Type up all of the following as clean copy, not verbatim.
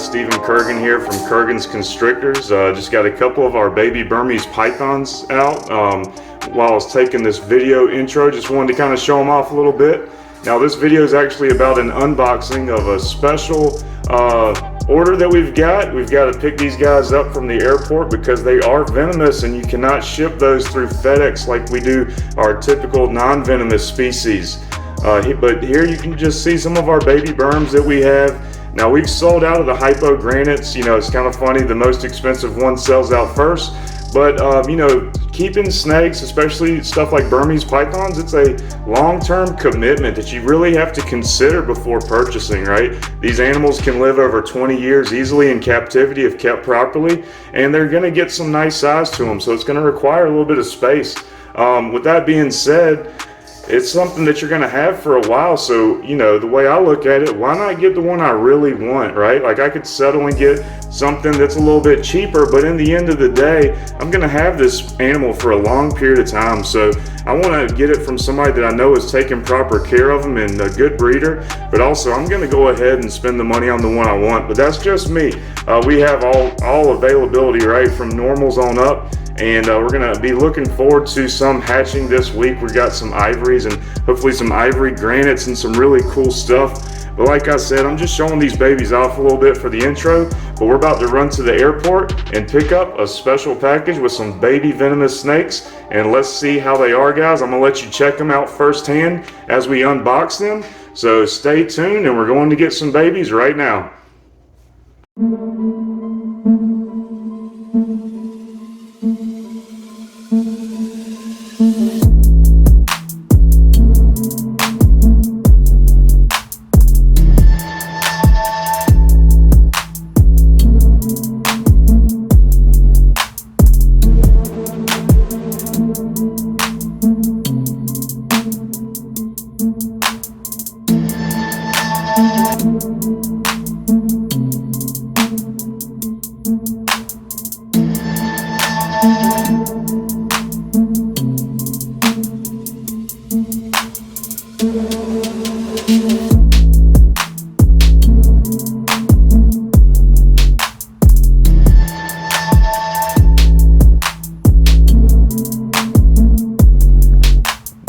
Stephen Curgan here from Curgan's Constrictors. Just got a couple of our baby Burmese pythons out. While I was taking this video intro, just wanted to kind of show them off a little bit. Now this video is actually about an unboxing of a special order that we've got. We've got to pick these guys up from the airport because they are venomous and you cannot ship those through FedEx like we do our typical non-venomous species. But here you can just see some of our baby berms that we have. Now we've sold out of the hypogranites. You know, it's kind of funny, the most expensive one sells out first. But you know, keeping snakes, especially stuff like Burmese pythons, it's a long-term commitment that you really have to consider before purchasing, right? These animals can live over 20 years easily in captivity if kept properly, and they're gonna get some nice size to them, so it's gonna require a little bit of space. With that being said, it's something that you're going to have for a while. So, you know, the way I look at it, why not get the one I really want, right? Like I could settle and get something that's a little bit cheaper, but in the end of the day, I'm going to have this animal for a long period of time. So I want to get it from somebody that I know is taking proper care of them and a good breeder, but also I'm going to go ahead and spend the money on the one I want. But that's just me. We have all availability, right, from normals on up. And we're gonna be looking forward to some hatching this week. We've got some ivories and hopefully some ivory granites and some really cool stuff. But like I said, I'm just showing these babies off a little bit for the intro, but we're about to run to the airport and pick up a special package with some baby venomous snakes. And let's see how they are, guys. I'm gonna let you check them out firsthand as we unbox them. So stay tuned, and we're going to get some babies right now.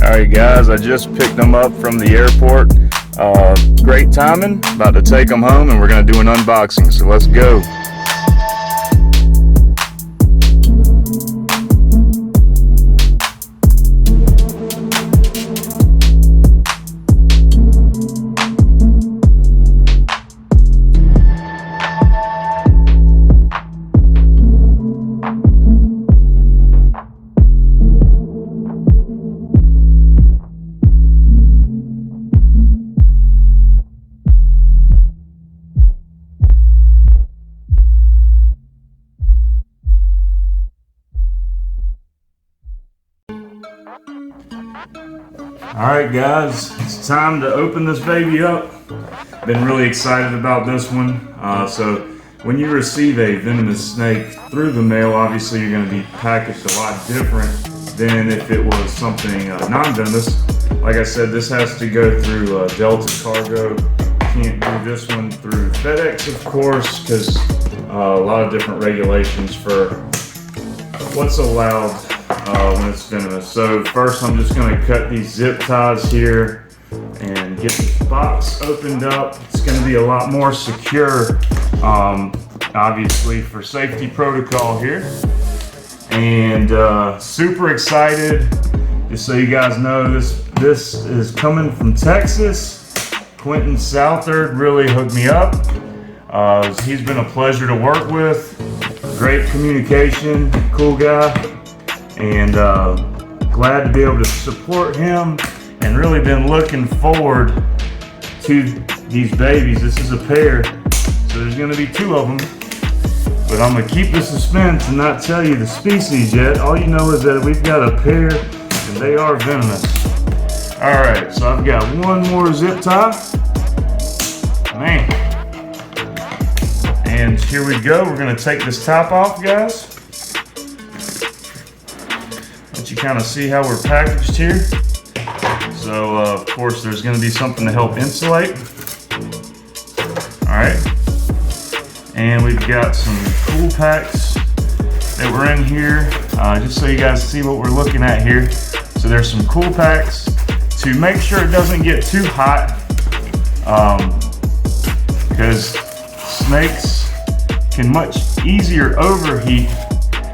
Alright guys, I just picked them up from the airport. Great timing, about to take them home and we're going to do an unboxing, so let's go. Alright guys, it's time to open this baby up. Been really excited about this one. So when you receive a venomous snake through the mail, obviously you're going to be packaged a lot different than if it was something non-venomous. Like I said, this has to go through Delta Cargo. Can't do this one through FedEx, of course, because a lot of different regulations for what's allowed when it's venomous. So first I'm just going to cut these zip ties here and get this box opened up. It's going to be a lot more secure, obviously for safety protocol here. And super excited. Just so you guys know, this is coming from Texas. Quentin Southard really hooked me up. He's been a pleasure to work with. Great communication, cool guy. And glad to be able to support him, and really been looking forward to these babies. This is a pair, so there's going to be two of them, but I'm going to keep the suspense and not tell you the species yet. All you know is that we've got a pair and they are venomous. Alright, so I've got one more zip tie, man, and here we go. We're going to take this top off, guys. You kind of see how we're packaged here. So of course there's going to be something to help insulate. All right, And we've got some cool packs that were in here, just so you guys see what we're looking at here. So there's some cool packs to make sure it doesn't get too hot, because snakes can much easier overheat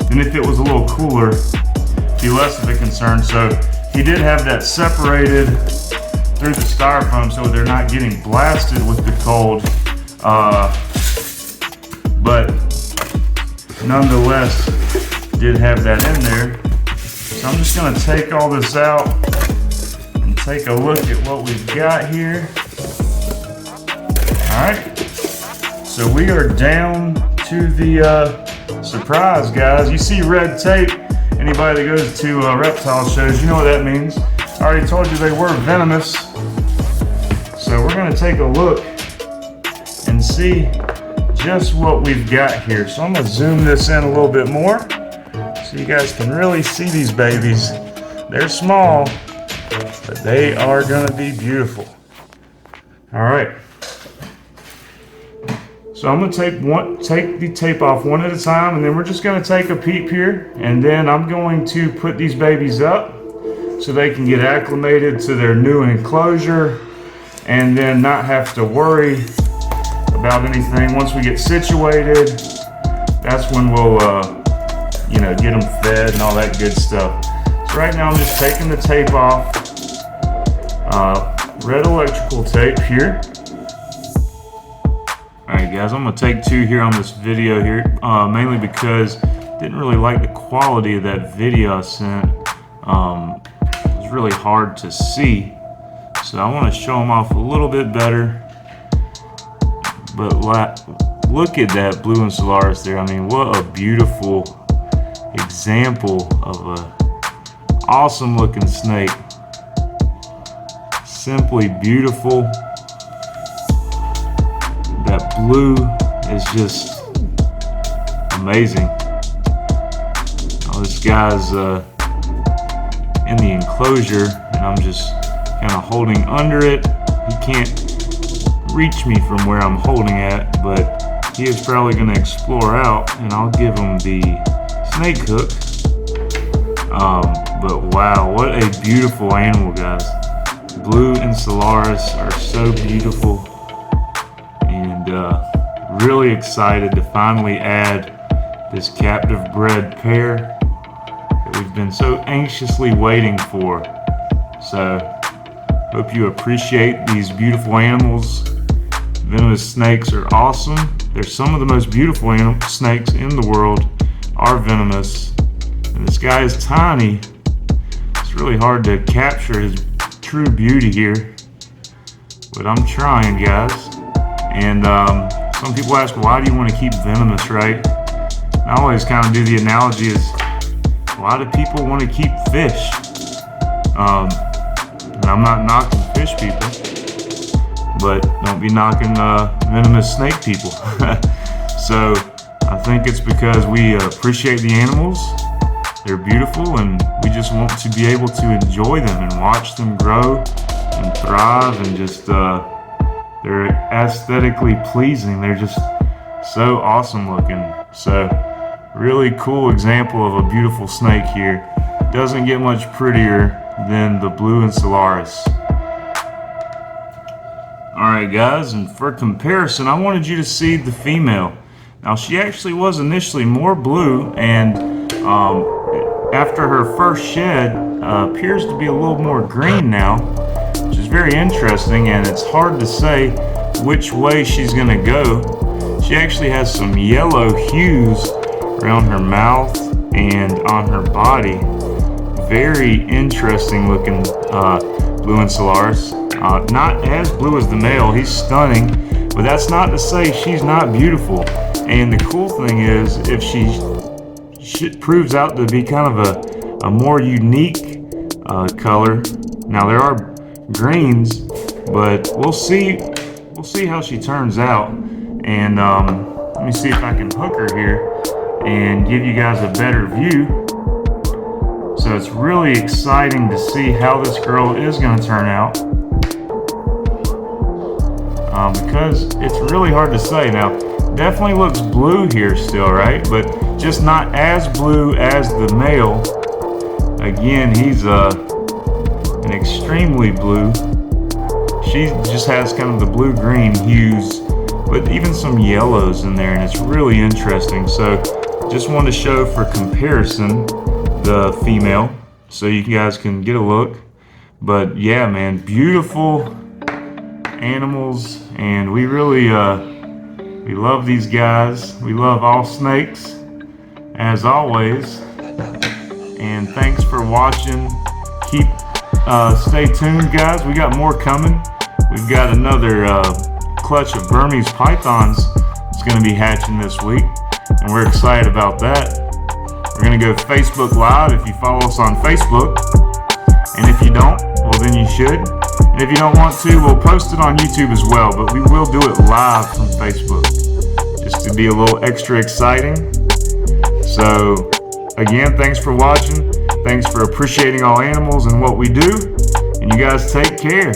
than if it was a little cooler. Be less of a concern. So he did have that separated through the styrofoam so they're not getting blasted with the cold, but nonetheless did have that in there. So I'm just going to take all this out and take a look at what we've got here. Alright, so we are down to the surprise, guys. You see red tape. Anybody that goes to reptile shows, you know what that means. I already told you they were venomous. So we're going to take a look and see just what we've got here. So I'm going to zoom this in a little bit more so you guys can really see these babies. They're small, but they are going to be beautiful. All right. So I'm going to take the tape off one at a time, and then we're just going to take a peep here, and then I'm going to put these babies up so they can get acclimated to their new enclosure and then not have to worry about anything. Once we get situated, that's when we'll get them fed and all that good stuff. So right now I'm just taking the tape off, red electrical tape here. Alright guys, I'm going to take two here on this video here, mainly because I didn't really like the quality of that video I sent. It was really hard to see, so I want to show them off a little bit better. But look at that blue and Solaris there. I mean, what a beautiful example of a awesome looking snake. Simply beautiful. That blue is just amazing. Oh, this guy's in the enclosure, and I'm just kind of holding under it. He can't reach me from where I'm holding at, but he is probably going to explore out, and I'll give him the snake hook. But wow, what a beautiful animal, guys. Blue and Solaris are so beautiful, and really excited to finally add this captive bred pair that we've been so anxiously waiting for. So hope you appreciate these beautiful animals. Venomous snakes are awesome. They're some of the most beautiful snakes in the world are venomous. And this guy is tiny. It's really hard to capture his true beauty here, but I'm trying, guys. And some people ask, why do you want to keep Venomous, right? And I always kind of do the analogy is, why do people want to keep fish? And I'm not knocking fish people, but don't be knocking venomous snake people. So I think it's because we appreciate the animals. They're beautiful, and we just want to be able to enjoy them and watch them grow and thrive, and just they're aesthetically pleasing. They're just so awesome looking. So really cool example of a beautiful snake here. Doesn't get much prettier than the blue and Solaris. Alright guys, and for comparison, I wanted you to see the female. Now she actually was initially more blue, and after her first shed appears to be a little more green now, which is very interesting, and it's hard to say which way she's going to go. She actually has some yellow hues around her mouth and on her body. Very interesting looking blue and Solaris. Not as blue as the male. He's stunning, but that's not to say she's not beautiful. And the cool thing is, if she proves out to be kind of a more unique color. Now there are greens, but we'll see how she turns out. And let me see if I can hook her here and give you guys a better view. So it's really exciting to see how this girl is going to turn out, because it's really hard to say. Now Definitely looks blue here still, right? But just not as blue as the male. Again, he's an extremely blue. She just has kind of the blue-green hues, but even some yellows in there, and it's really interesting. So just wanted to show for comparison the female so you guys can get a look. But yeah, man, beautiful animals, and we really we love these guys. We love all snakes, as always. And thanks for watching. Stay tuned, guys. We got more coming. We've got another clutch of Burmese pythons that's going to be hatching this week, and we're excited about that. We're going to go Facebook Live if you follow us on Facebook, and if you don't, well, then you should. And if you don't want to, we'll post it on YouTube as well, but we will do it live from Facebook just to be a little extra exciting. So again, thanks for watching. Thanks for appreciating all animals and what we do, and you guys take care.